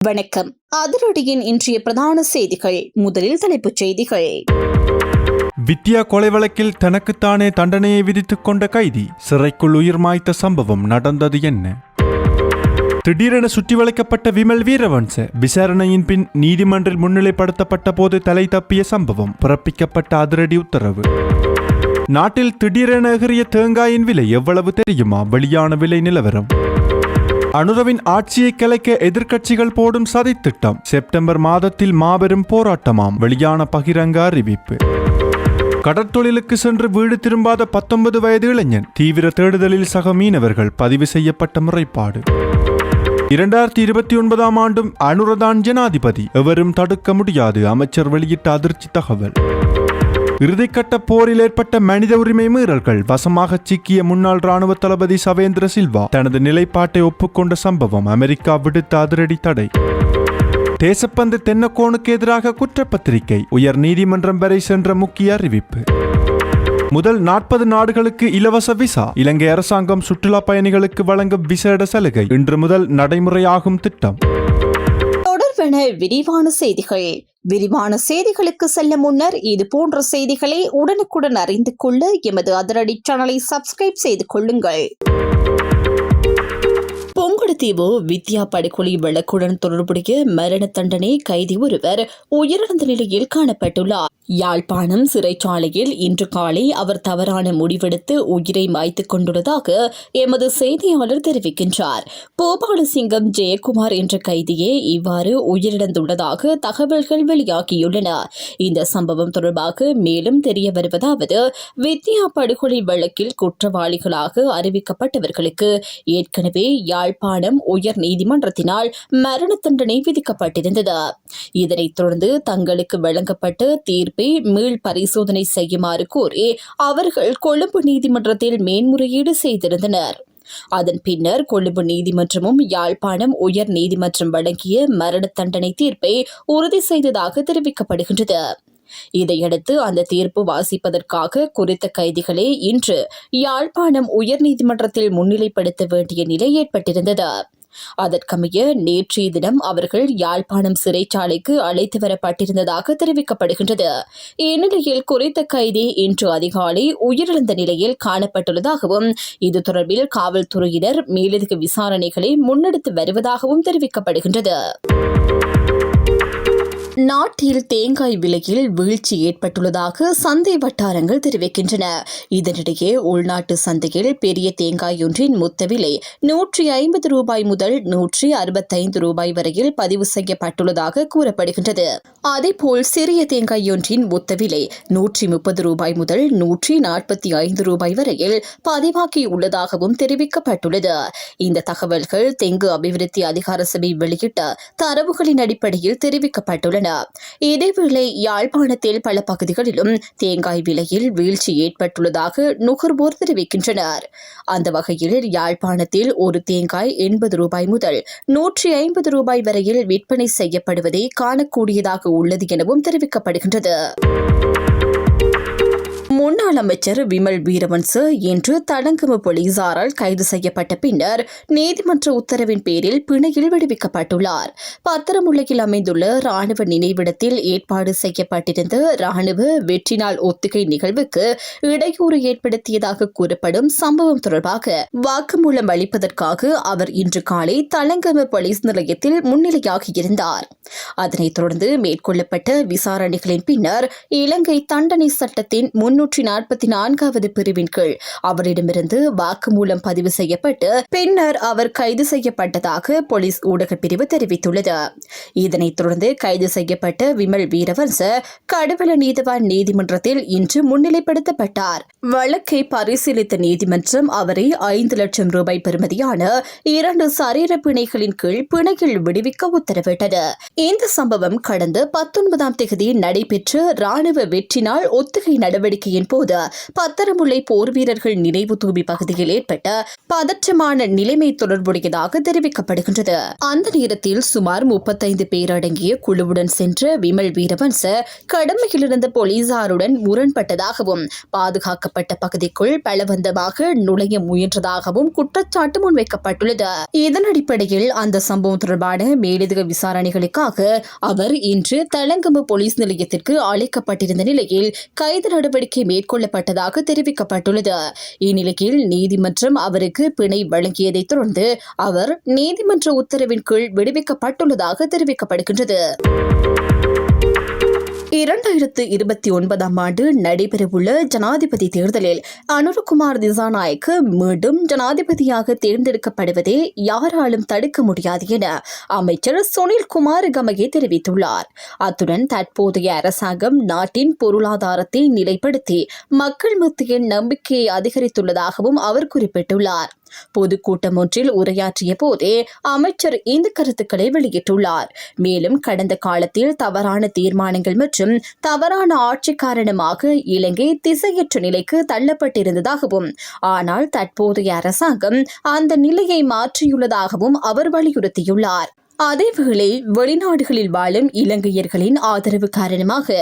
வணக்கம். அதிரடியின் இன்றைய பிரதான செய்திகள். முதலில் தலைப்புச் செய்திகள். வித்யா கொலை வழக்கில் தனக்குத்தானே தண்டனையை விதித்துக் கொண்ட கைதி சிறைக்குள் உயிர் மாய்த்த சம்பவம் நடந்தது என்ன? திடீரென சுற்றி வளைக்கப்பட்ட விமல் வீரவன்ச விசாரணையின் பின் நீதிமன்றில் முன்னிலைப்படுத்தப்பட்ட போது தலை தப்பிய சம்பவம், பிறப்பிக்கப்பட்ட அதிரடி உத்தரவு. நாட்டில் திடீரென எகிறிய தேங்காயின் விலை எவ்வளவு தெரியுமா? வெளியான விலை நிலவரம். அனுரவின் ஆட்சியை கலைக்க எதிர்க்கட்சிகள் போடும் சதித்திட்டம், செப்டம்பர் மாதத்தில் மாபெரும் போராட்டமாம், வெளியான பகிரங்க அறிவிப்பு. கடற்தொழிலுக்கு சென்று வீடு திரும்பாத 19 வயது இளைஞன் தீவிர தேடுதலில் சக மீனவர்கள் பதிவு செய்யப்பட்ட முறைப்பாடு. 2029 ஆண்டும் அனுரதான் ஜனாதிபதி, எவரும் தடுக்க முடியாது, அமைச்சர் வெளியிட்ட அதிர்ச்சி தகவல். இறுதிக்கட்ட போரில் ஏற்பட்ட மனித உரிமை மீறல்கள் வசமாக சிக்கிய முன்னாள் ராணுவ தளபதி சவேந்திர சில்வா தனது நிலைப்பாட்டை ஒப்புக்கொண்ட சம்பவம், அமெரிக்கா விடுத்த அதிரடி தடை. தேசப்பந்து தென்னக்கோனுக்கு எதிராக குற்றப்பத்திரிகை, உயர் நீதிமன்றம் வரை சென்ற முக்கிய அறிவிப்பு. முதல் 40 நாடுகளுக்கு இலவச விசா, இலங்கை அரசாங்கம் சுற்றுலா பயணிகளுக்கு வழங்கும் விசேட சலுகை இன்று முதல் நடைமுறையாகும் திட்டம். தொடர்பென விரிவான செய்திகள். விரிவான செய்திகளுக்கு செல்ல முன்னர் இது போன்ற செய்திகளை உடனுக்குடன் அறிந்து கொள்ள எமது அதிரடி சேனலை சப்ஸ்கிரைப் செய்து கொள்ளுங்கள். பொங்கடுதீவு வித்யா படுகொலை வழக்குடன் தொடர்புடைய மரண தண்டனை கைதி ஒருவர் உயிரிழந்த நிலையில் காணப்பட்டுள்ளார். யாழ்ப்பாணம் சிறைச்சாலையில் இன்று காலை அவர் தவறான முடிவெடுத்து உயிரை மாய்த்துக் கொண்டுள்ளதாக எமது செய்தியாளர் தெரிவிக்கின்றார். பூபாலசிங்கம் ஜெயக்குமார் என்ற கைதியே இவ்வாறு உயிரிழந்துள்ளதாக தகவல்கள் வெளியாகியுள்ளன. இந்த சம்பவம் தொடர்பாக மேலும் தெரிய வருவதாவது, வித்யா படுகொலை வழக்கில் குற்றவாளிகளாக அறிவிக்கப்பட்டவர்களுக்கு ஏற்கனவே யாழ்ப்பாணம் உயர் நீதிமன்றத்தினால் மரண தண்டனை விதிக்கப்பட்டிருந்தது. இதனைத் தொடர்ந்து தங்களுக்கு வழங்கப்பட்ட தீர்ப்பை மீள் பரிசோதனை செய்யுமாறு கோரி அவர்கள் கொழும்பு நீதிமன்றத்தில் மேன்முறையீடு செய்திருந்தனர். அதன் பின்னர் கொழும்பு நீதிமன்றமும் யாழ்ப்பாணம் உயர் நீதிமன்றம் வழங்கிய மரண தண்டனை தீர்ப்பை உறுதி செய்ததாக தெரிவிக்கப்படுகின்றது. இதையடுத்து அந்த தீர்ப்பு வாசிப்பதற்காக குறித்த கைதிகளை இன்று யாழ்ப்பாணம் உயர் நீதிமன்றத்தில் முன்னிலைப்படுத்த வேண்டிய நிலை ஏற்பட்டிருந்தது. அதற்கமைய நேற்றைய தினம் அவர்கள் யாழ்ப்பாணம் சிறைச்சாலைக்கு அழைத்து வரப்பட்டிருந்ததாக தெரிவிக்கப்படுகின்றது. இந்நிலையில் குறித்த கைதி இன்று அதிகாலை உயிரிழந்த நிலையில் காணப்பட்டுள்ளதாகவும், இது தொடர்பில் காவல்துறையினர் மேலதிக விசாரணைகளை முன்னெடுத்து வருவதாகவும் தெரிவிக்கப்படுகின்றது. நாட்டில் தேங்காய் விலையில் வீழ்ச்சி ஏற்பட்டுள்ளதாக சந்தை வட்டாரங்கள் தெரிவிக்கின்றன. இதனிடையே உள்நாட்டு சந்தையில் பெரிய தேங்காய் ஒன்றின் மொத்த விலை 150 ரூபாய் முதல் 165 ரூபாய் வரையில் பதிவு செய்யப்பட்டுள்ளதாக கூறப்படுகின்றது. அதேபோல் சிறிய தேங்காய் ஒன்றின் மொத்த விலை 130 ரூபாய் முதல் 145 ரூபாய் வரையில் பதிவாகியுள்ளதாகவும் தெரிவிக்கப்பட்டுள்ளது. இந்த தகவல்கள் தெங்கு அபிவிருத்தி அதிகார சபை வெளியிட்ட தரவுகளின் அடிப்படையில் தெரிவிக்கப்பட்டுள்ளன. இதேவேளை யாழ்ப்பாணத்தில் பல பகுதிகளிலும் தேங்காய் விலையில் வீழ்ச்சி ஏற்பட்டுள்ளதாக நுகர்வோர் தெரிவிக்கின்றனர். அந்த வகையில் யாழ்ப்பாணத்தில் ஒரு தேங்காய் 80 ரூபாய் முதல் 150 ரூபாய் வரையில் விற்பனை செய்யப்படுவதை காணக்கூடியதாக உள்ளது எனவும் தெரிவிக்கப்படுகின்றது. முன்னாள் அமைச்சர் விமல் வீரவன்ச இன்று தடங்கம போலீசாரால் கைது செய்யப்பட்ட பின்னர் நீதிமன்ற உத்தரவின் பேரில் பிணையில் விடுவிக்கப்பட்டுள்ளார். பத்திரமுல்லையில் அமைந்துள்ள ராணுவ நினைவிடத்தில் ஏற்பாடு செய்யப்பட்டிருந்த ராணுவ வெற்றி நாள் ஒத்திகை நிகழ்வுக்கு இடையூறு ஏற்படுத்தியதாக கூறப்படும் சம்பவம் தொடர்பாக வாக்குமூலம் அளிப்பதற்காக அவர் இன்று காலை தடங்கம போலீஸ் நிலையத்தில் முன்னிலையாகியிருந்தார். அதனைத் தொடர்ந்து மேற்கொள்ளப்பட்ட விசாரணைகளின் பின்னர் இலங்கை தண்டனை சட்டத்தின் 344வது பிரிவின் கீழ் அவரிடமிருந்து வாக்குமூலம் பதிவு செய்யப்பட்டு பின்னர் அவர் கைது செய்யப்பட்டதாக போலீஸ் ஊடகப் பிரிவு தெரிவித்துள்ளது. இதனைத் தொடர்ந்து கைது செய்யப்பட்ட விமல் வீரவன்ச கடுவல நீதவான் நீதிமன்றத்தில் இன்று முன்னிலைப்படுத்தப்பட்டார். வழக்கை பரிசீலித்த நீதிமன்றம் அவரை 5 லட்சம் ரூபாய் பெறுமதியான 2 சரீர பிணைகளின் கீழ் பிணையில் விடுவிக்க உத்தரவிட்டது. இந்த சம்பவம் கடந்த 19ஆம் தேதி நடைபெற்ற ராணுவ வெற்றி நாள் ஒத்திகை நடவடிக்கையின் போது போது பத்தரமுல்லை போர் வீரர்கள் நினைவு தூபி பகுதியில் ஏற்பட்ட பதற்றமான நிலைமை தொடர்புடையதாக தெரிவிக்கப்படுகின்றது. அந்த நேரத்தில் சுமார் 35 பேர் அடங்கிய குழுவுடன் சென்ற விமல் வீரவன்ச கடமையிலிருந்த போலீசாருடன் முரண்பட்டதாகவும் பாதுகாக்கப்பட்ட பகுதிக்குள் பலவந்தமாக நுழைய முயன்றதாகவும் குற்றச்சாட்டு முன்வைக்கப்பட்டுள்ளது. இதன் அடிப்படையில் அந்த சம்பவம் தொடர்பான மேலதிக விசாரணைகளுக்காக அவர் இன்று தலங்கம போலீஸ் நிலையத்திற்கு அழைக்கப்பட்டிருந்த நிலையில் கைது நடவடிக்கை மேற்கொள்ளப்பட்டதாக தெரிவிக்கப்பட்டுள்ளது. இந்நிலையில் நீதிமன்றம் அவருக்கு பிணை வழங்கியதைத் தொடர்ந்து அவர் நீதிமன்ற உத்தரவின் கீழ் விடுவிக்கப்பட்டுள்ளதாக தெரிவிக்கப்படுகின்றது. 2029 ஆண்டு நடைபெறவுள்ள ஜனாதிபதி தேர்தலில் அனுரகுமார் திசாநாயக்க மீண்டும் ஜனாதிபதியாக தேர்ந்தெடுக்கப்படுவதை யாராலும் தடுக்க முடியாது என அமைச்சர் சுனில் குமார் கமகே தெரிவித்துள்ளார். அத்துடன் தற்போதைய அரசாங்கம் நாட்டின் பொருளாதாரத்தை நிலைப்படுத்தி மக்கள் மத்தியில் நம்பிக்கையை அதிகரித்துள்ளதாகவும் அவர் குறிப்பிட்டுள்ளார். பொதுக்கூட்டம் ஒன்றில் உரையாற்றிய போதே அமைச்சர் இந்த கருத்துக்களை வெளியிட்டுள்ளார். மேலும் கடந்த காலத்தில் தவறான தீர்மானங்கள் மற்றும் தவறான ஆட்சி காரணமாக இலங்கை திசையற்ற நிலைக்கு தள்ளப்பட்டிருந்ததாகவும் ஆனால் தற்போதைய அரசாங்கம் அந்த நிலையை மாற்றியுள்ளதாகவும் அவர் வலியுறுத்தியுள்ளார். அதேவேளை வெளிநாடுகளில் வாழும் இலங்கையர்களின் ஆதரவு காரணமாக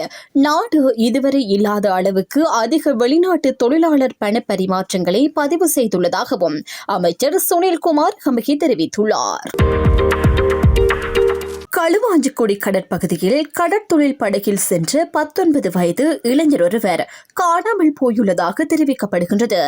நாடு இதுவரை இல்லாத அளவுக்கு அதிக வெளிநாட்டு தொழிலாளர் பண பரிமாற்றங்களை பதிவு செய்துள்ளதாகவும் அமைச்சர் சுனில் குமார் கமகே தெரிவித்துள்ளார். களுவாஞ்சிக்குடி கடற்பகுதியில் கடற்தொழில் படகில் சென்ற 19 வயது இளைஞர் ஒருவர் காணாமல் போயுள்ளதாக தெரிவிக்கப்படுகின்றது.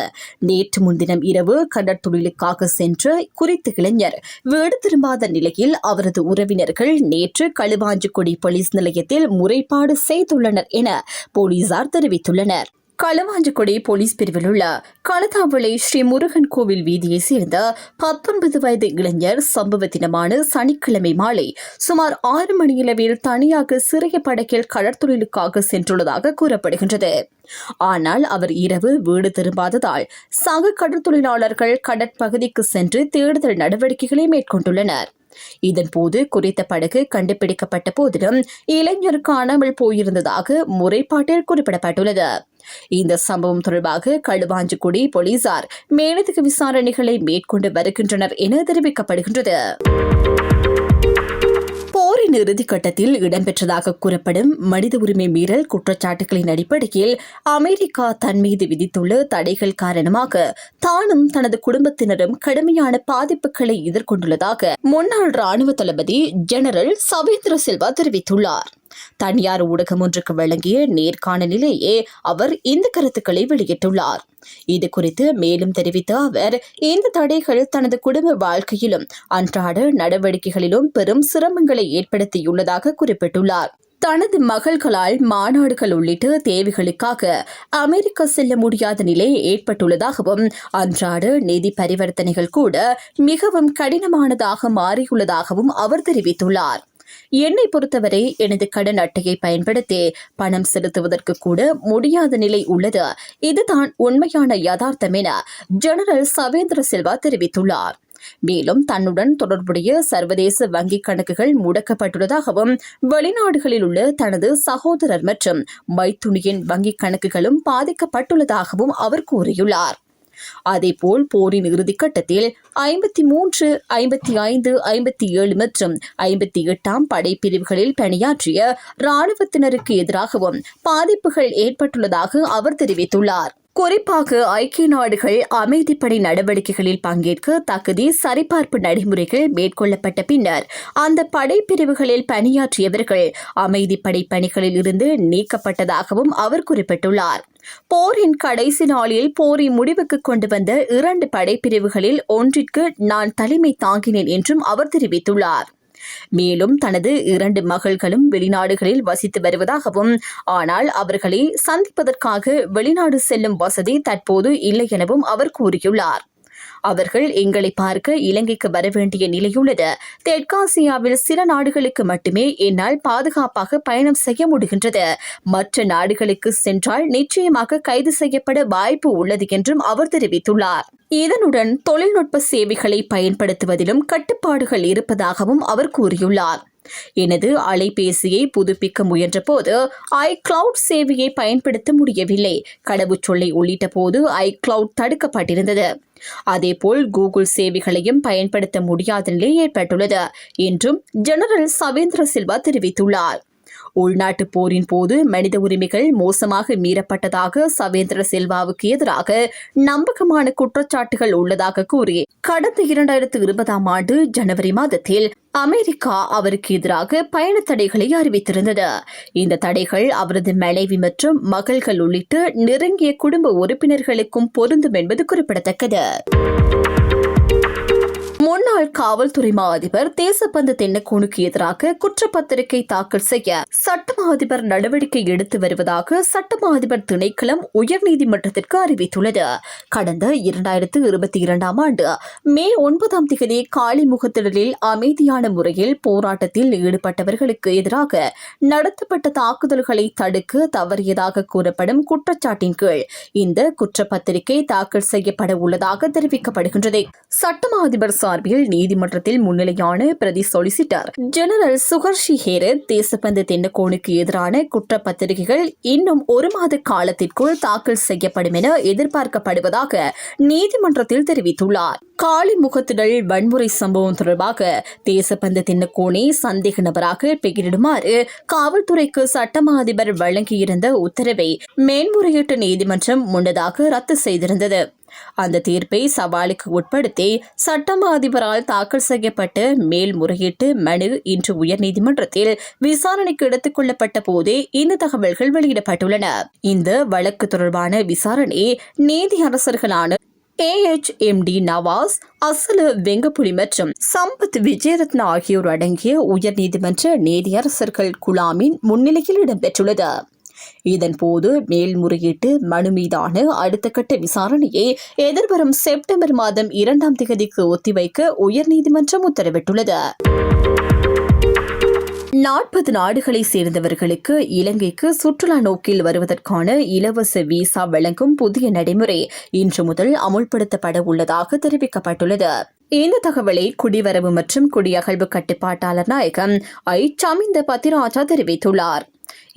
நேற்று முன்தினம் இரவு கடற்தொழிலுக்காக சென்ற குறித்த இளைஞர் வீடு திரும்பாத நிலையில் அவரது உறவினர்கள் நேற்று களுவாஞ்சிக்குடி போலீஸ் நிலையத்தில் முறைப்பாடு செய்துள்ளனர் என போலீசார் தெரிவித்துள்ளனர். களுவாஞ்சிக்குடி போலீஸ் பிரிவில் உள்ள களத்தாவளை ஸ்ரீ முருகன் கோவில் வீதியை சேர்ந்த 19 வயது இளைஞர் சம்பவ தினமான சனிக்கிழமை மாலை சுமார் 6 மணியளவில் தனியாக சிறிய படகில் கடற்தொழிலுக்காக சென்றுள்ளதாக கூறப்படுகின்றது. ஆனால் அவர் இரவு வீடு திரும்பாததால் சக கடற்தொழிலாளர்கள் கடற்பகுதிக்கு சென்று தேடுதல் நடவடிக்கைகளை மேற்கொண்டுள்ளனர். இதன்போது குறித்த படகு கண்டுபிடிக்கப்பட்ட போதிலும் இளைஞர் காணாமல் போயிருந்ததாக முறைப்பாட்டில் குறிப்பிடப்பட்டுள்ளது. இந்த சம்பவம் தொடர்பாக களுவாஞ்சிக்குடி போலீசார் மேலதிக விசாரணைகளை மேற்கொண்டு வருகின்றனர் என தெரிவிக்கப்படுகின்றது. போரின் இறுதிக்கட்டத்தில் இடம்பெற்றதாக கூறப்படும் மனித உரிமை மீறல் குற்றச்சாட்டுகளின் அடிப்படையில் அமெரிக்கா தன் மீது விதித்துள்ள தடைகள் காரணமாக தானும் தனது குடும்பத்தினரும் கடுமையான பாதிப்புகளை எதிர்கொண்டுள்ளதாக முன்னாள் ராணுவ தளபதி ஜெனரல் சவேந்திர சில்வா தெரிவித்துள்ளார். தனியார் ஊடகம் ஒன்றுக்கு வழங்கிய நேர்காணலிலேயே அவர் இந்த கருத்துக்களை வெளியிட்டுள்ளார். இது குறித்து மேலும் தெரிவித்த அவர் இந்த தடைகள் தனது குடும்ப வாழ்க்கையிலும் அன்றாட நடவடிக்கைகளிலும் பெரும் சிரமங்களை ஏற்படுத்தியுள்ளதாக குறிப்பிட்டுள்ளார். தனது மகள்களால் மாநாடுகள் உள்ளிட்ட தேவைகளுக்காக அமெரிக்கா செல்ல முடியாத நிலை ஏற்பட்டுள்ளதாகவும் அன்றாட நிதி பரிவர்த்தனைகள் கூட மிகவும் கடினமானதாக மாறியுள்ளதாகவும் அவர் தெரிவித்துள்ளார். என்னை பொறுத்தவரை எனது கடன் அட்டையை பயன்படுத்தி பணம் செலுத்துவதற்கு கூட முடியாத நிலை உள்ளது. இதுதான் உண்மையான யதார்த்தம் என ஜெனரல் சவேந்திர சில்வா தெரிவித்துள்ளார். மேலும் தன்னுடன் தொடர்புடைய சர்வதேச வங்கிக் கணக்குகள் முடக்கப்பட்டுள்ளதாகவும் வெளிநாடுகளில் உள்ள தனது சகோதரர் மற்றும் மைத்துனியின் வங்கிக் கணக்குகளும் பாதிக்கப்பட்டுள்ளதாகவும் அவர் கூறியுள்ளார். அதேபோல் போரின் இறுதிக்கட்டத்தில் 53, 55, 57 மற்றும் 58 படைப்பிரிவுகளில் பணியாற்றிய இராணுவத்தினருக்கு எதிராகவும் பாதிப்புகள் ஏற்பட்டுள்ளதாக அவர் தெரிவித்துள்ளார். குறிப்பாக ஐக்கிய நாடுகள் அமைதிப்படை நடவடிக்கைகளில் பங்கேற்க தகுதி சரிபார்ப்பு நடைமுறைகள் மேற்கொள்ளப்பட்ட பின்னர் அந்த படைப்பிரிவுகளில் பணியாற்றியவர்கள் அமைதிப்படை பணிகளில் இருந்து நீக்கப்பட்டதாகவும் அவர் குறிப்பிட்டுள்ளார். போரின் கடைசி நாளில் போரை முடிவுக்கு கொண்டு வந்த 2 படைப்பிரிவுகளில் ஒன்றிற்கு நான் தலைமை தாங்கினேன் என்றும் அவர் தெரிவித்துள்ளார். மேலும் தனது 2 மகள்களும் வெளிநாடுகளில் வசித்து வருவதாகவும் ஆனால் அவர்களை சந்திப்பதற்காக வெளிநாடு செல்லும் வசதி தற்போது இல்லை எனவும் அவர் கூறியுள்ளார். அவர்கள் எங்களை பார்க்க இலங்கைக்கு வரவேண்டிய நிலையுள்ளது. தெற்காசியாவில் சில நாடுகளுக்கு மட்டுமே என்னால் பாதுகாப்பாக பயணம் செய்ய முடிகின்றது. மற்ற நாடுகளுக்கு சென்றால் நிச்சயமாக கைது செய்யப்பட வாய்ப்பு உள்ளது என்றும் அவர் தெரிவித்துள்ளார். இதனுடன் தொழில்நுட்ப சேவைகளை பயன்படுத்துவதிலும் கட்டுப்பாடுகள் இருப்பதாகவும் அவர் கூறியுள்ளார். எனது அலைபேசியை புதுப்பிக்க முயன்றபோது ஐக்ளவுட் சேவையை பயன்படுத்த முடியவில்லை. கடவுச்சொல்லை உள்ளிட்ட போது ஐக்ளவுட் தடுக்கப்பட்டிருந்தது. அதேபோல் கூகுள் சேவைகளையும் பயன்படுத்த முடியாத நிலை ஏற்பட்டுள்ளது என்றும் ஜெனரல் சவேந்திர சில்வா தெரிவித்துள்ளார். உள்நாட்டு போரின் போது மனித உரிமைகள் மோசமாக மீறப்பட்டதாக சவேந்திர சில்வாவுக்கு எதிராக நம்பகமான குற்றச்சாட்டுகள் உள்ளதாக கூறி கடந்த 2020 ஆண்டு ஜனவரி மாதத்தில் அமெரிக்கா அவருக்கு எதிராக பயண தடைகளை அறிவித்திருந்தது. இந்த தடைகள் அவரது மனைவி மற்றும் மகள்கள் உள்ளிட்ட நெருங்கிய குடும்ப உறுப்பினர்களுக்கும் பொருந்தும் என்பது குறிப்பிடத்தக்கது. முன்னாள் காவல்துறை மா அதிபர் தேசப்பந்து தென்னக்கோனுக்கு எதிராக குற்றப்பத்திரிகை தாக்கல் செய்ய சட்டமா அதிபர் நடவடிக்கை எடுத்து வருவதாக சட்டமா அதிபர் திணைக்களம் உயர்நீதிமன்றத்திற்கு அறிவித்துள்ளது. கடந்த 2022 ஆண்டு மே 9 காலிமுகத்திடலில் அமைதியான முறையில் போராட்டத்தில் ஈடுபட்டவர்களுக்கு எதிராக நடத்தப்பட்ட தாக்குதல்களை தடுக்க தவறியதாக கூறப்படும் குற்றச்சாட்டின் கீழ் இந்த குற்றப்பத்திரிகை தாக்கல் செய்யப்பட உள்ளதாக தெரிவிக்கப்படுகின்றது. சட்டமா அதிபர் சார்பில் நீதிமன்றத்தில் முன்னிலையான பிரதி சொலிசிட்டர் ஜெனரல் சுகர்ஷி ஹேரத் தேசப்பந்து தென்னக்கோனுக்கு எதிரான குற்றப்பத்திரிகைகள் இன்னும் 1 மாத காலத்திற்குள் தாக்கல் செய்யப்படும் என எதிர்பார்க்கப்படுவதாக நீதிமன்றத்தில் தெரிவித்துள்ளார். காலிமுகத்திடல் வன்முறை சம்பவம் தொடர்பாக தேசப்பந்து தென்னக்கோனை சந்தேக நபராக பெயரிடுமாறு காவல்துறைக்கு சட்டமா அதிபர் வழங்கியிருந்த உத்தரவை மேன்முறையீட்டு நீதிமன்றம் முன்னதாக ரத்து செய்திருந்தது. அந்த தீர்ப்பை சவாலுக்கு உட்படுத்தி சட்டமா அதிபரால் தாக்கல் செய்யப்பட்ட மேல்முறையீட்டு மனு இன்று உயர்நீதிமன்றத்தில் விசாரணைக்கு எடுத்துக் கொள்ளப்பட்ட போதே இந்த தகவல்கள் வெளியிடப்பட்டுள்ளன. இந்த வழக்கு தொடர்பான விசாரணை நீதியரசர்களான AHMD நவாஸ், அசலு வெங்கப்புலி மற்றும் சம்பத் விஜயரத்ன ஆகியோர் அடங்கிய உயர்நீதிமன்ற நீதியரசர்கள் குழாமின் முன்னிலையில் இடம்பெற்றுள்ளது. இதன்போது மேல்முறையீட்டு மனு மீதான அடுத்த கட்ட விசாரணையை எதிர்வரும் செப்டம்பர் மாதம் 2 ஒத்திவைக்க உயர்நீதிமன்றம் உத்தரவிட்டுள்ளது. 40 நாடுகளை சேர்ந்தவர்களுக்கு இலங்கைக்கு சுற்றுலா நோக்கில் வருவதற்கான இலவச விசா வழங்கும் புதிய நடைமுறை இன்று முதல் அமுல்படுத்தப்பட உள்ளதாக தெரிவிக்கப்பட்டுள்ளது. இந்த தகவலை குடிவரவு மற்றும் குடியகழ்வு கட்டுப்பாட்டாளர் நாயகம் சமிந்த பத்திராஜா தெரிவித்துள்ளார்.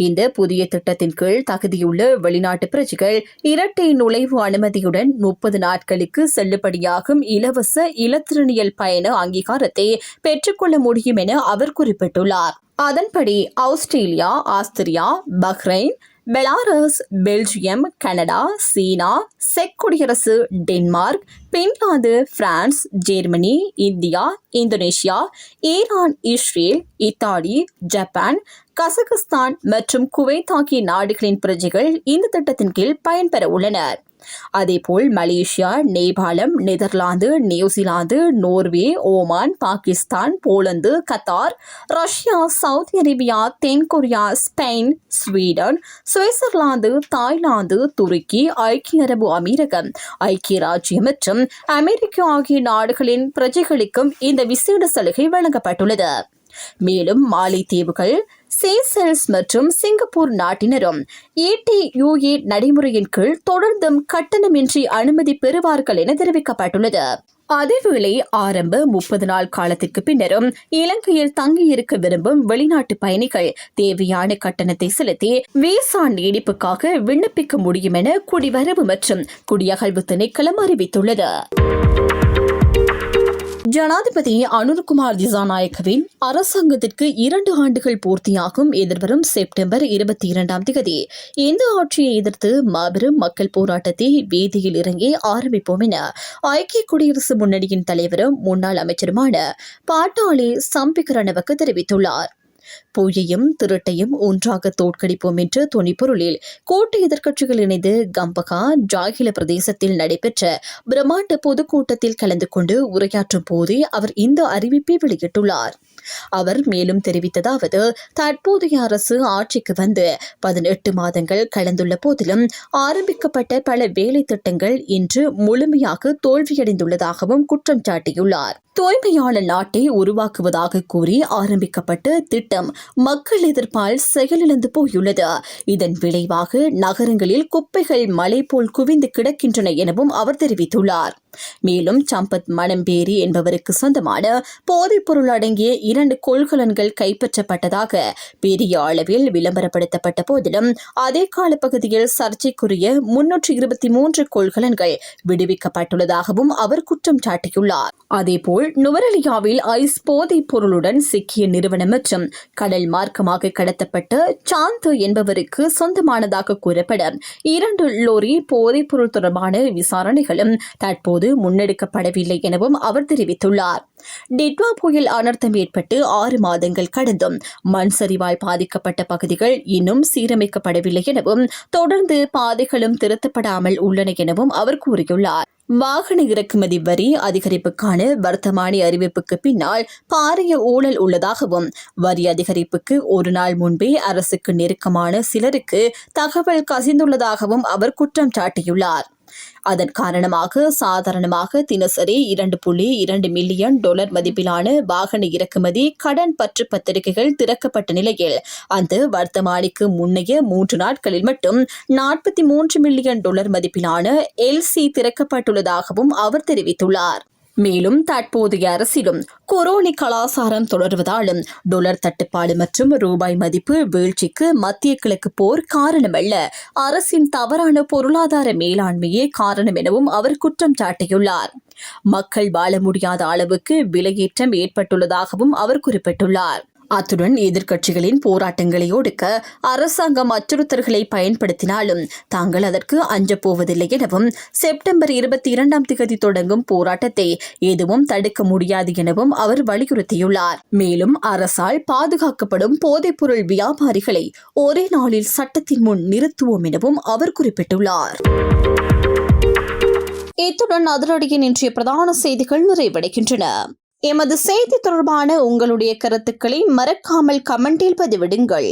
இந்த புதிய திட்டத்தின் கீழ் தகுதியுள்ள வெளிநாட்டு பிரஜைகள் இரட்டை நுழைவு அனுமதியுடன் 30 நாட்களுக்கு செல்லுபடியாகும் இலவச இலத்திரனியல் பயண அங்கீகாரத்தை பெற்றுக்கொள்ள முடியும் என அவர் குறிப்பிட்டுள்ளார். அதன்படி Australia, Austria, Bahrain, Belarus, Belgium, Canada, China, செக் குடியரசு, Denmark, Finland, France, Germany, India, Indonesia, Iran, Israel, Italy, Japan, Kazakhstan மற்றும் குவைத் ஆகிய நாடுகளின் பிரஜைகள் இந்த திட்டத்தின் கீழ் பயன்பெற உள்ளனர். அதேபோல் மலேசியா, நேபாளம், Netherlands, New Zealand, Norway, Oman, Pakistan, Poland, Qatar, Russia, Saudi Arabia, தென்கொரியா, ஸ்பெயின், ஸ்வீடன், சுவிட்சர்லாந்து, தாய்லாந்து, துருக்கி, ஐக்கிய அரபு அமீரகம், ஐக்கிய ராஜ்யம் மற்றும் அமெரிக்கா ஆகிய நாடுகளின் பிரஜைகளுக்கும் இந்த விசேட சலுகை வழங்கப்பட்டுள்ளது. மேலும் மாலைத்தீவுகள், சேசல்ஸ் மற்றும் சிங்கப்பூர் நாட்டினரும் ETUA நடைமுறையின் கீழ் தொடர்ந்தும் கட்டணமின்றி அனுமதி பெறுவார்கள் என தெரிவிக்கப்பட்டுள்ளது. அதேவேளை ஆரம்ப 30 நாள் காலத்திற்கு பின்னரும் இலங்கையில் தங்கியிருக்க விரும்பும் வெளிநாட்டு பயணிகள் தேவையான கட்டணத்தை செலுத்தி விசா நீடிப்புக்காக விண்ணப்பிக்க முடியும் என குடிவரவு மற்றும் குடியகழ்வு திணைக்களம் அறிவித்துள்ளது. ஜனாதிபதி அனுர்குமார் திசாநாயக்கவின் அரசாங்கத்திற்கு 2 ஆண்டுகள் பூர்த்தியாகும் எதிர்வரும் செப்டம்பர் 22 இந்த ஆட்சியை எதிர்த்து மாபெரும் மக்கள் போராட்டத்தை வீதியில் இறங்கி ஆரம்பிப்போம் என ஐக்கிய குடியரசு முன்னணியின் தலைவரும் முன்னாள் அமைச்சருமான பாட்டாளி சம்பிக்க ரணவக்க தெரிவித்துள்ளார். பொய்யையும் திருட்டையும் ஒன்றாக தோற்கடிப்போம் என்ற துணிப்பொருளில் கூட்டு எதிர்க்கட்சிகள் இணைந்து கம்பகா ஜாகில பிரதேசத்தில் நடைபெற்ற பிரம்மாண்ட பொதுக்கூட்டத்தில் கலந்து கொண்டு உரையாற்றும் போதே அவர் இந்த அறிவிப்பை வெளியிட்டுள்ளார். அவர் மேலும் தெரிவித்ததாவது, தற்போதைய அரசு ஆட்சிக்கு வந்து 18 மாதங்கள் கடந்துள்ள போதிலும் ஆரம்பிக்கப்பட்ட பல வேலை திட்டங்கள் இன்று முழுமையாக தோல்வியடைந்துள்ளதாகவும் குற்றம் சாட்டியுள்ளார். தூய்மையான நாட்டை உருவாக்குவதாக கூறி ஆரம்பிக்கப்பட்ட திட்டம் மக்கள் எதிர்ப்பால் செயலிழந்து போயுள்ளது. இதன் விளைவாக நகரங்களில் குப்பைகள் மலை போல் குவிந்து கிடக்கின்றன எனவும் அவர் தெரிவித்துள்ளார். மேலும் சம்பத் மணம்பேரி என்பவருக்கு சொந்தமான போதைப் பொருள் அடங்கிய 2 கொள்கலன்கள் கைப்பற்றப்பட்டதாக பெரிய அளவில் விளம்பரப்படுத்தப்பட்ட போதிலும் அதே காலப்பகுதியில் சர்ச்சைக்குரிய 323 கொள்கலன்கள் விடுவிக்கப்பட்டுள்ளதாகவும் அவர் குற்றம் சாட்டியுள்ளார். அதேபோல் நுவரெலியாவில் ஐஸ் போதைப் பொருளுடன் சிக்கிய நிறுவனம் மற்றும் கடல் மார்க்கமாக கடத்தப்பட்ட சாந்த் என்பவருக்கு சொந்தமானதாக கூறப்படும் 2 லோரி போதைப்பொருள் தொடர்பான விசாரணைகளும் தற்போது முன்னெடுக்கப்படவில்லை எனவும் அவர் தெரிவித்துள்ளார். டிட்வா புயல் அனர்த்தம் ஏற்பட்டு 6 மாதங்கள் கடந்தும் மண் சரிவால் பாதிக்கப்பட்ட பகுதிகள் இன்னும் சீரமைக்கப்படவில்லை எனவும் தொடர்ந்து பாதைகளும் திருத்தப்படாமல் உள்ளன எனவும் அவர் கூறியுள்ளார். வாகன இறக்குமதி வரி அதிகரிப்புக்கான வர்த்தமானி அறிவிப்புக்கு பின்னால் பாரிய ஊழல் உள்ளதாகவும் வரி அதிகரிப்புக்கு ஒரு நாள் முன்பே அரசுக்கு நெருக்கமான சிலருக்கு தகவல் கசிந்துள்ளதாகவும் அவர் குற்றம் சாட்டியுள்ளார். அதன் காரணமாக சாதாரணமாக தினசரி $2.2 மில்லியன் மதிப்பிலான வாகன இறக்குமதி கடன் பற்று பத்திரிகைகள் திறக்கப்பட்ட நிலையில் அந்த வர்த்தமானிக்கு முன்னைய 3 நாட்களில் மட்டும் $43 மில்லியன் மதிப்பிலான எல்சி திறக்கப்பட்டுள்ளதாகவும் அவர் தெரிவித்துள்ளார். மேலும் தற்போதைய அரசிலும் கொரோனா கலாசாரம் தொடர்வதாலும் டாலர் தட்டுப்பாடு மற்றும் ரூபாய் மதிப்பு வீழ்ச்சிக்கு மத்திய கிழக்கு போர் காரணமல்ல, அரசின் தவறான பொருளாதார மேலாண்மையே காரணம் எனவும் அவர் குற்றம் சாட்டியுள்ளார். மக்கள் வாழ முடியாத அளவுக்கு விலையேற்றம் ஏற்பட்டுள்ளதாகவும் அவர் குறிப்பிட்டுள்ளார். அத்துடன் எதிர்க்கட்சிகளின் போராட்டங்களை ஒடுக்க அரசாங்கம் அச்சுறுத்தல்களை பயன்படுத்தினாலும் தாங்கள் அதற்கு அஞ்சப்போவதில்லை எனவும் செப்டம்பர் 22 தொடங்கும் போராட்டத்தை எதுவும் தடுக்க முடியாது எனவும் அவர் வலியுறுத்தியுள்ளார். மேலும் அரசால் பாதுகாக்கப்படும் போதைப்பொருள் வியாபாரிகளை ஒரே நாளில் சட்டத்தின் முன் நிறுத்துவோம் எனவும் அவர் குறிப்பிட்டுள்ளார். இத்துடன் அதிரடியின் இன்றைய பிரதான செய்திகள் நிறைவடைகின்றன. எமது செய்தி தொடர்பான உங்களுடைய கருத்துக்களை மறக்காமல் கமெண்டில் பதிவிடுங்கள்.